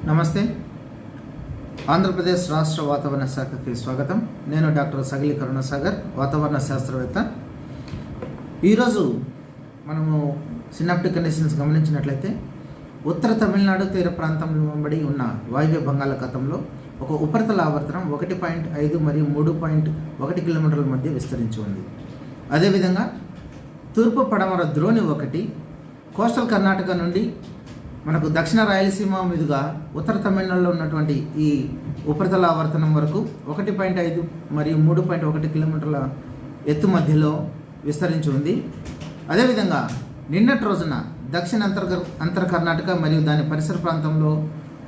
నమస్తే. ఆంధ్రప్రదేశ్ రాష్ట్ర వాతావరణ శాఖకి స్వాగతం. నేను డాక్టర్ సగిలి కరుణసాగర్, వాతావరణ శాస్త్రవేత్త. ఈరోజు మనము సినాప్టిక్ కండిషన్స్ గమనించినట్లయితే ఉత్తర తమిళనాడు తీర ప్రాంతంలో వెంబడి ఉన్న వాయువ్య బంగాళాఖాతంలో ఒక ఉపరితల ఆవర్తనం 1.5 మరియు 3.1 కిలోమీటర్ల మధ్య విస్తరించి ఉంది. అదేవిధంగా తూర్పు పడమర ద్రోణి ఒకటి కోస్టల్ కర్ణాటక నుండి మనకు దక్షిణ రాయలసీమ మీదుగా ఉత్తర తమిళనాడులో ఉన్నటువంటి ఈ ఉపరితల ఆవర్తనం వరకు 1.5 మరియు 3.1 కిలోమీటర్ల ఎత్తు మధ్యలో విస్తరించి ఉంది. అదేవిధంగా నిన్నటి రోజున దక్షిణ అంతర్ కర్ణాటక మరియు దాని పరిసర ప్రాంతంలో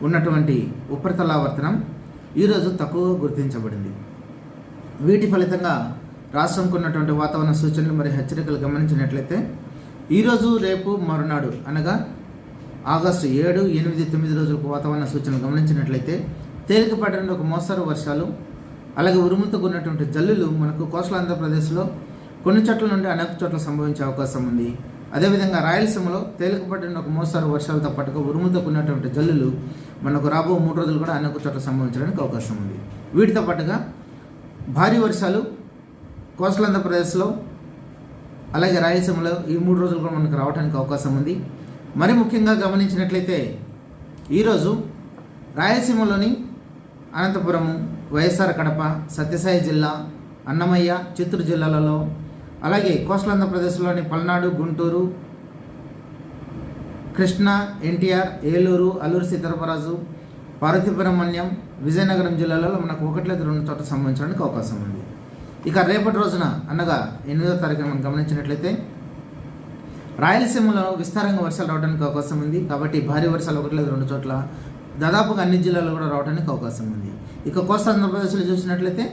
ఉన్నటువంటి ఉపరితల ఆవర్తనం ఈరోజు తక్కువ గుర్తించబడింది. వీటి ఫలితంగా రాష్ట్రంకు ఉన్నటువంటి వాతావరణ సూచనలు మరియు హెచ్చరికలు గమనించినట్లయితే ఈరోజు రేపు మరునాడు అనగా ఆగస్టు 7, 8, 9 రోజులకు వాతావరణ సూచనలు గమనించినట్లయితే తేలికపాటి నుండి ఒక మోస్తరు వర్షాలు అలాగే ఉరుములతో కూడినటువంటి జల్లులు మనకు కోస్టల్ ఆంధ్రప్రదేశ్లో కొన్ని చోట్ల నుండి అనేక చోట్ల సంభవించే అవకాశం ఉంది. అదేవిధంగా రాయలసీమలో తేలికపాటి నుండి ఒక మోస్తరు వర్షాలతో పాటుగా ఉరుములతో కూడినటువంటి జల్లులు మనకు రాబో 3 రోజులు కూడా అనేక చోట్ల సంభవించడానికి అవకాశం ఉంది. వీటితో పాటుగా భారీ వర్షాలు కోస్టల్ ఆంధ్రప్రదేశ్లో అలాగే రాయలసీమలో ఈ 3 రోజులు కూడా మనకు రావడానికి అవకాశం ఉంది. మరి ముఖ్యంగా గమనించినట్లయితే ఈరోజు రాయలసీమలోని అనంతపురము, వైఎస్ఆర్ కడప, సత్యసాయి జిల్లా, అన్నమయ్య, చిత్తూరు జిల్లాలలో అలాగే కోస్టల్ ఆంధ్రప్రదేశ్లోని పల్నాడు, గుంటూరు, కృష్ణా, ఎన్టీఆర్, ఏలూరు, అల్లూరు సీతారామరాజు, పార్వతీపురం మన్యం, విజయనగరం జిల్లాలలో మనకు 1-2 చోట్ల సంభవించడానికి అవకాశం ఉంది. ఇక రేపటి రోజున అనగా 8వ తారీఖున మనం గమనించినట్లయితే రాయలసీమలో విస్తారంగా వర్షాలు రావడానికి అవకాశం ఉంది. కాబట్టి భారీ వర్షాలు 1-2 చోట్ల దాదాపుగా అన్ని జిల్లాల్లో కూడా రావడానికి అవకాశం ఉంది. ఇక కోస్తా ఆంధ్రప్రదేశ్లో చూసినట్లయితే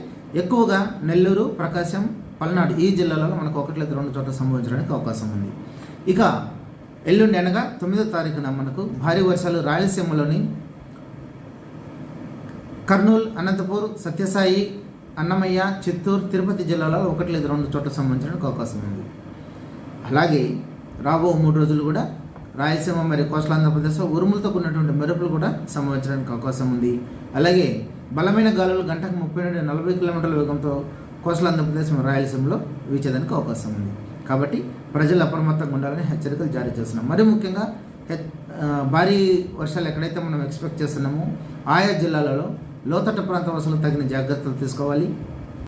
ఎక్కువగా నెల్లూరు, ప్రకాశం, పల్నాడు ఈ జిల్లాలలో మనకు 1-2 చోట్ల సంభవించడానికి అవకాశం ఉంది. ఇక ఎల్లుండి అనగా 9వ తారీఖున మనకు భారీ వర్షాలు రాయలసీమలోని కర్నూలు, అనంతపూర్, సత్యసాయి, అన్నమయ్య, చిత్తూరు, తిరుపతి జిల్లాలో 1-2 చోట్ల సంభవించడానికి అవకాశం ఉంది. అలాగే రాబో 3 రోజులు కూడా రాయలసీమ మరియు కోస్టల్ ఆంధ్రప్రదేశ్లో ఉరుములతో కూడినటువంటి మెరుపులు కూడా సంభవించడానికి అవకాశం ఉంది. అలాగే బలమైన గాలులు గంటకు 30-40 కిలోమీటర్ల వేగంతో కోస్టల్ ఆంధ్రప్రదేశ్ మరియు రాయలసీమలో వీచేదానికి అవకాశం ఉంది. కాబట్టి ప్రజలు అప్రమత్తంగా ఉండాలని హెచ్చరికలు జారీ చేస్తున్నాం. మరి ముఖ్యంగా భారీ వర్షాలు ఎక్కడైతే మనం ఎక్స్పెక్ట్ చేస్తున్నామో ఆయా జిల్లాలలో లోతట్టు ప్రాంత వాసులు తగిన జాగ్రత్తలు తీసుకోవాలి.